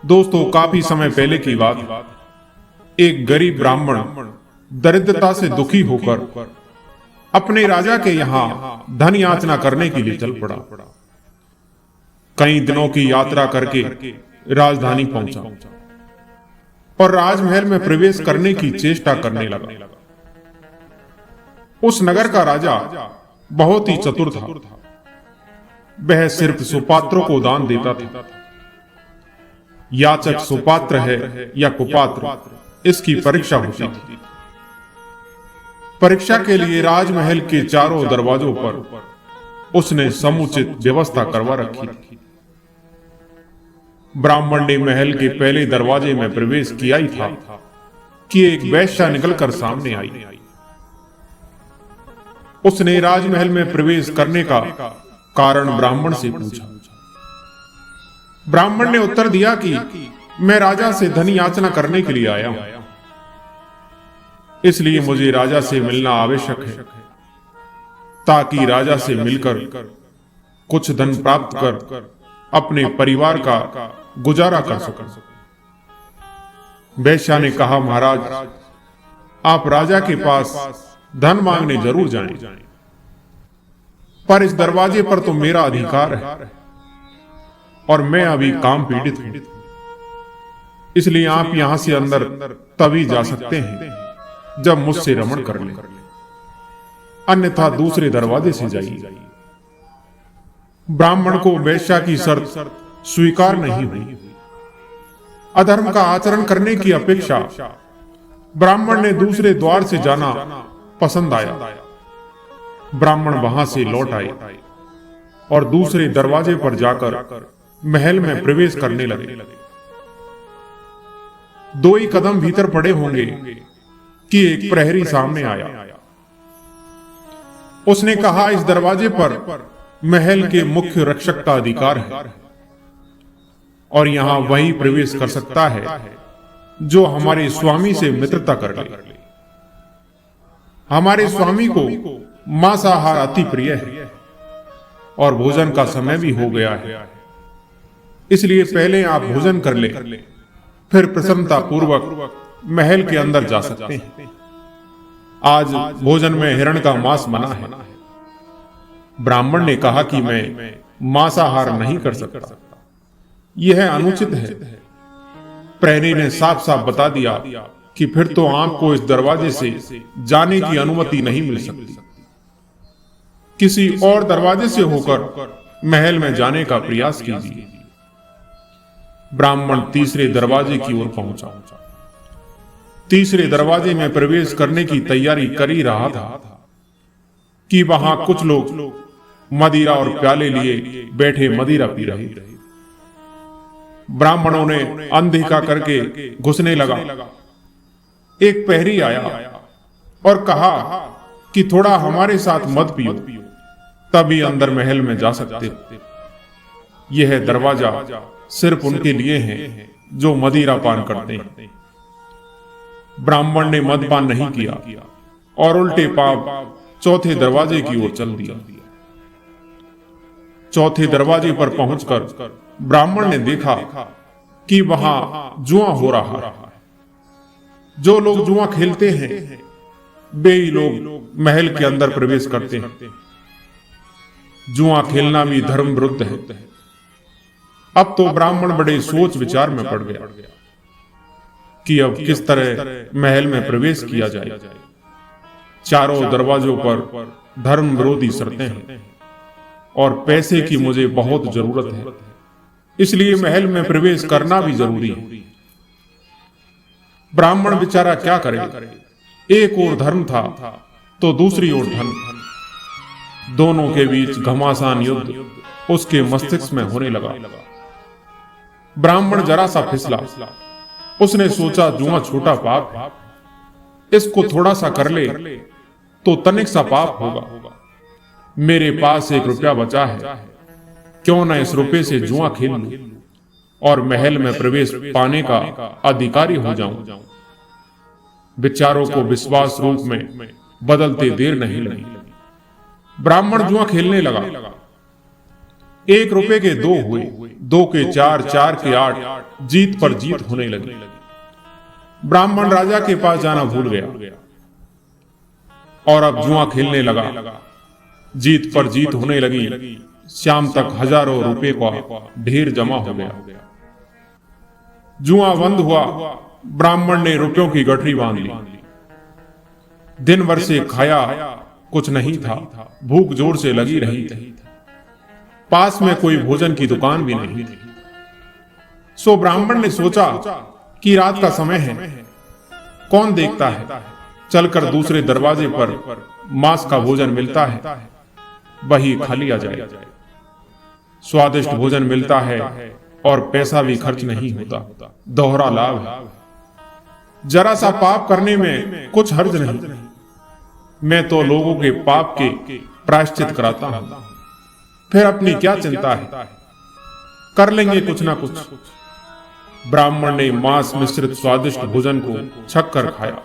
दोस्तों, काफी समय पहले की बात, एक गरीब ब्राह्मण दरिद्रता से दुखी होकर अपने राजा के यहां धन याचना करने के लिए चल पड़ा। कई दिनों की यात्रा करके राजधानी पहुंचा और राजमहल में प्रवेश करने की चेष्टा करने लगा। उस नगर का राजा बहुत ही चतुर था। वह सिर्फ सुपात्रों को दान देता था। याचक सुपात्र है या कुपात्र, इसकी परीक्षा होती थी। परीक्षा के लिए राजमहल के चारों दरवाजों पर उसने समुचित व्यवस्था करवा रखी थी। ब्राह्मण ने महल के पहले दरवाजे में प्रवेश किया ही था कि एक वेश्या निकलकर सामने आई। उसने राजमहल में प्रवेश करने का कारण ब्राह्मण से पूछा। ब्राह्मण ने उत्तर दिया कि मैं राजा से धन याचना करने के लिए आया हूं, इसलिए मुझे राजा से मिलना आवश्यक है, ताकि राजा से मिलकर कुछ धन प्राप्त कर अपने परिवार का गुजारा कर सकूं। वेश्या ने कहा, महाराज, आप राजा के पास धन मांगने जरूर जाएं, पर इस दरवाजे पर तो मेरा अधिकार है और मैं अभी काम पीड़ित हूं, इसलिए आप यहां से अंदर तभी जा सकते हैं जब मुझसे रमण कर लें, अन्यथा दूसरे दरवाजे से जाइए। ब्राह्मण को वेश्या की शर्त स्वीकार नहीं हुई। अधर्म का आचरण करने की अपेक्षा ब्राह्मण ने दूसरे द्वार से जाना पसंद आया। ब्राह्मण वहां से लौट आए और दूसरे दरवाजे पर जाकर महल में प्रवेश करने लगे। 2 ही कदम भीतर पड़े होंगे कि एक प्रहरी सामने आया। उसने कहा, इस दरवाजे पर महल के मुख्य रक्षक का अधिकार है और यहां वही प्रवेश कर सकता है जो हमारे स्वामी से मित्रता कर ले। हमारे स्वामी को मांसाहार अति प्रिय है और भोजन का समय भी हो गया है, इसलिए पहले आप भोजन कर ले, फिर प्रसन्नता पूर्वक महल के अंदर जा सकते हैं। आज भोजन में हिरण का मांस मना है। ब्राह्मण ने कहा कि मैं मांसाहार नहीं कर सकता, यह अनुचित है। प्रहरी ने साफ साफ बता दिया कि फिर तो आपको इस दरवाजे से जाने की अनुमति नहीं मिल सकती। किसी और दरवाजे से होकर महल में जाने का प्रयास कीजिए। ब्राह्मण तीसरे दरवाजे की ओर पहुंचा। तीसरे दरवाजे में प्रवेश करने की तैयारी कर ही रहा था कि वहां कुछ लोग मदिरा और प्याले लिए बैठे मदिरा पी रहे थे। ब्राह्मणों ने अनदेखा करके घुसने लगा। एक प्रहरी आया और कहा कि थोड़ा हमारे साथ मद पियो, तभी अंदर महल में जा सकते हो। यह दरवाजा सिर्फ उनके लिए है जो मदिरा पान करते हैं। ब्राह्मण ने मदपान नहीं किया और उल्टे पांव चौथे दरवाजे की ओर चल दिया। चौथे दरवाजे पर पहुंचकर ब्राह्मण ने देखा कि वहां जुआ हो रहा है। जो लोग जुआ खेलते हैं वे ही लोग महल के अंदर प्रवेश करते हैं। जुआ खेलना भी धर्म विरुद्ध है। अब तो ब्राह्मण बड़े सोच विचार में पड़ गया कि अब किस तरह महल में प्रवेश किया जाए। चारों दरवाजों पर धर्म विरोधी शर्तें हैं और पैसे की मुझे बहुत जरूरत है, इसलिए महल में प्रवेश करना भी जरूरी है। ब्राह्मण बेचारा क्या करे, एक ओर धर्म था तो दूसरी ओर धन। दोनों के बीच घमासान युद्ध उसके मस्तिष्क में होने लगा। ब्राह्मण जरा सा फिसला। उसने सोचा, जुआ छोटा पाप है, इसको थोड़ा सा कर ले तो तनिक सा पाप होगा। मेरे पास 1 रुपया बचा है, क्यों न इस रुपये से जुआ खेल लूं और महल में प्रवेश पाने का अधिकारी हो जाऊं। विचारों को विश्वास रूप में बदलते देर नहीं लगी। ब्राह्मण जुआ खेलने लगा। 1 रुपए के 2 हुए, 2 के 4, 4 के 8, जीत पर जीत होने लगी। ब्राह्मण राजा के पास जाना भूल गया और अब जुआ खेलने लगा। जीत पर जीत होने लगी। शाम तक हजारों रुपए का ढेर जमा हो गया। जुआ बंद हुआ। ब्राह्मण ने रुपयों की गठरी बांध ली। दिन भर से खाया कुछ नहीं था। भूख जोर से लगी रही थी। पास में कोई भोजन की दुकान भी नहीं थी। सो ब्राह्मण ने सोचा कि रात का समय है, कौन देखता है, चलकर दूसरे दरवाजे पर मांस का भोजन मिलता है, वही खा लिया जाए। स्वादिष्ट भोजन मिलता है और पैसा भी खर्च नहीं होता, दोहरा लाभ है। जरा सा पाप करने में कुछ हर्ज नहीं। मैं तो लोगों के पाप के प्रायश्चित कराता हूं, फिर अपनी क्या चिंता है, कर लेंगे कुछ ना कुछ। ब्राह्मण ने मांस मिश्रित स्वादिष्ट भोजन को छक कर खाया।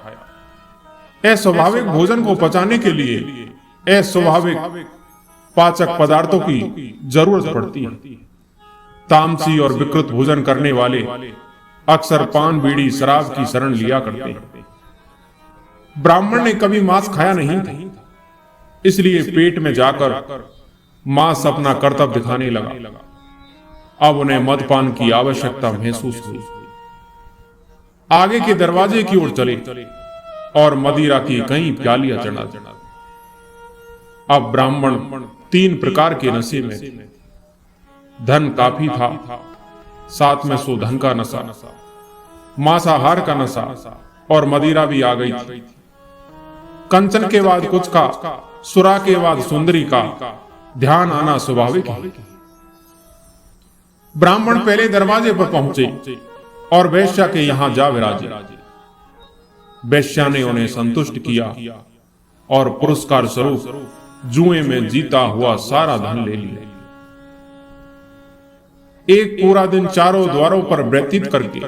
अस्वाभाविक भोजन को पचाने के लिए अस्वाभाविक पाचक पदार्थों की जरूरत पड़ती है। तामसी और विकृत भोजन करने वाले अक्सर पान बीड़ी शराब की शरण लिया करते हैं। ब्राह्मण ने कभी मांस खाया नहीं था, इसलिए पेट में जाकर मांस अपना कर्तव्य दिखाने लगा। अब उन्हें मदपान की आवश्यकता महसूस हुई। आगे के दरवाजे की ओर चले और मदिरा की कई प्यालियां चढ़ा। अब ब्राह्मण 3 प्रकार के नशे में थे। धन काफी था, साथ में सो धन का नशा, मांसाहार का नशा और मदिरा भी आ गई थी। कंचन के बाद कुछ का, सुरा के बाद सुंदरी का ध्यान आना स्वाभाविक है। ब्राह्मण पहले दरवाजे पर पहुंचे और वेश्या के यहां जा विराजे। वेश्या ने उन्हें संतुष्ट किया और पुरस्कार स्वरूप जुए में जीता हुआ सारा धन ले लिया। एक पूरा दिन चारों द्वारों पर व्यतीत करके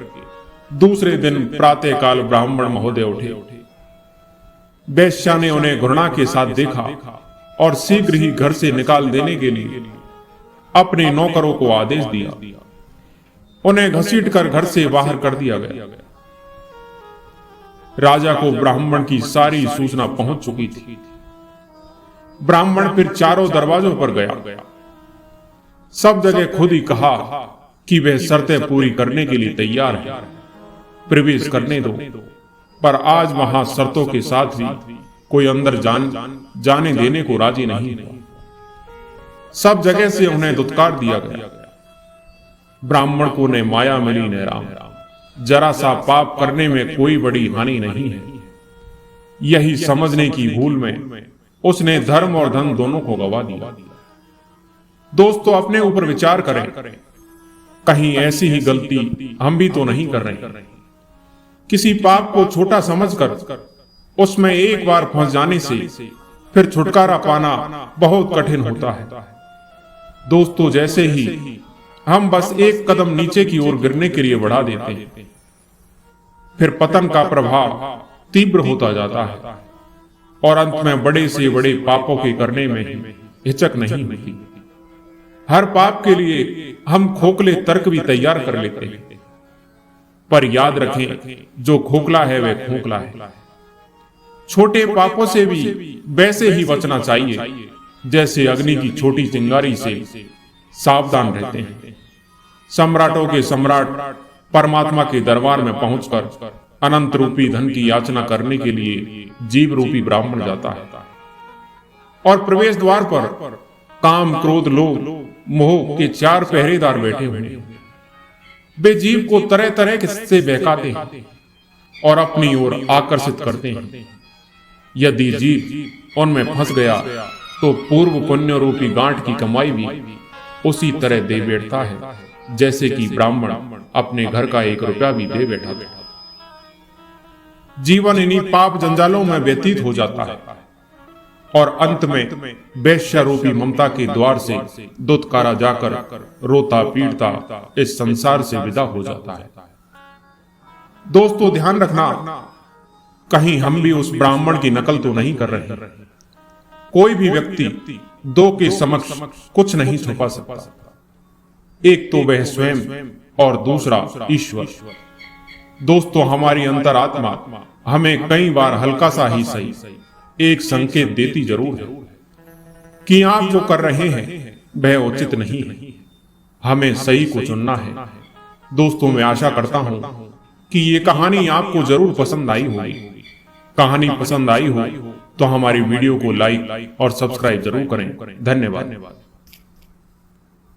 दूसरे दिन प्रातः काल ब्राह्मण महोदय उठे। वेश्या ने उन्हें घृणा के साथ देखा और शीघ्र ही घर से निकाल देने के लिए अपने नौकरों को आदेश दिया। उन्हें घसीटकर घर से बाहर कर दिया गया। राजा को ब्राह्मण की सारी सूचना पहुंच चुकी थी। ब्राह्मण फिर चारों दरवाजों पर गया। सब जगह खुद ही कहा कि वह शर्तें पूरी करने के लिए तैयार है, प्रवेश करने दो। पर आज वहां शर्तों के साथ भी कोई अंदर जाने देने को राजी नहीं हुआ। सब जगह से उन्हें दुत्कार दिया गया। ब्राह्मण को ने माया मिली न राम, जरा सा पाप करने में कोई बड़ी हानि नहीं है। यही समझने की भूल में उसने धर्म और धन दोनों को गवा दिया। दोस्तों, अपने ऊपर विचार करें, कहीं ऐसी ही गलती हम भी तो नहीं कर रहे। किसी पाप को छोटा समझकर उसमें एक बार फंस जाने से फिर छुटकारा पाना बहुत कठिन होता है। दोस्तों, जैसे ही हम बस एक कदम नीचे की ओर गिरने के लिए बढ़ा देते हैं, फिर पतन का प्रभाव तीव्र होता जाता है और अंत में बड़े से बड़े पापों के करने में हिचक नहीं होती। हर पाप के लिए हम खोखले तर्क भी तैयार कर लेते हैं, पर याद रखें, जो खोखला है वह खोखला है। छोटे पापों से भी वैसे ही बचना चाहिए जैसे अग्नि की छोटी चिंगारी से सावधान रहते हैं। सम्राटों के सम्राट परमात्मा के दरबार में पहुंचकर अनंत रूपी धन की याचना करने के लिए जीव रूपी ब्राह्मण जाता है और प्रवेश द्वार पर काम, क्रोध, लोभ, मोह के 4 पहरेदार बैठे हुए हैं। वे जीव को तरह तरह से बहकाते हैं और अपनी ओर आकर्षित करते हैं। यदि जीव उनमें फंस गया तो पूर्व पुण्य रूपी गांठ की कमाई भी उसी तरह दे बैठता है जैसे कि ब्राह्मण अपने घर का 1 रुपया भी दे बैठा था। जीवन इन्हीं पाप जंजालों में व्यतीत हो जाता है और अंत में वैश्य रूपी ममता के द्वार से दुत्कारा जाकर रोता पीटता इस संसार से विदा हो जाता है। दोस्तों, ध्यान रखना, कहीं हम भी उस ब्राह्मण की नकल तो नहीं कर रहे। कोई भी व्यक्ति 2 के समक्ष कुछ नहीं छुपा सकता। एक तो वह स्वयं और दूसरा ईश्वर। दोस्तों, हमारी अंतरात्मा हमें कई बार हल्का सा ही सही एक संकेत देती जरूर है कि आप जो कर रहे हैं वह उचित नहीं है, हमें सही को चुनना है। दोस्तों, मैं आशा करता हूं कि ये कहानी आपको जरूर पसंद आई होगी। कहानी पसंद आई हो तो हमारी वीडियो को लाइक और सब्सक्राइब जरूर करें। धन्यवाद।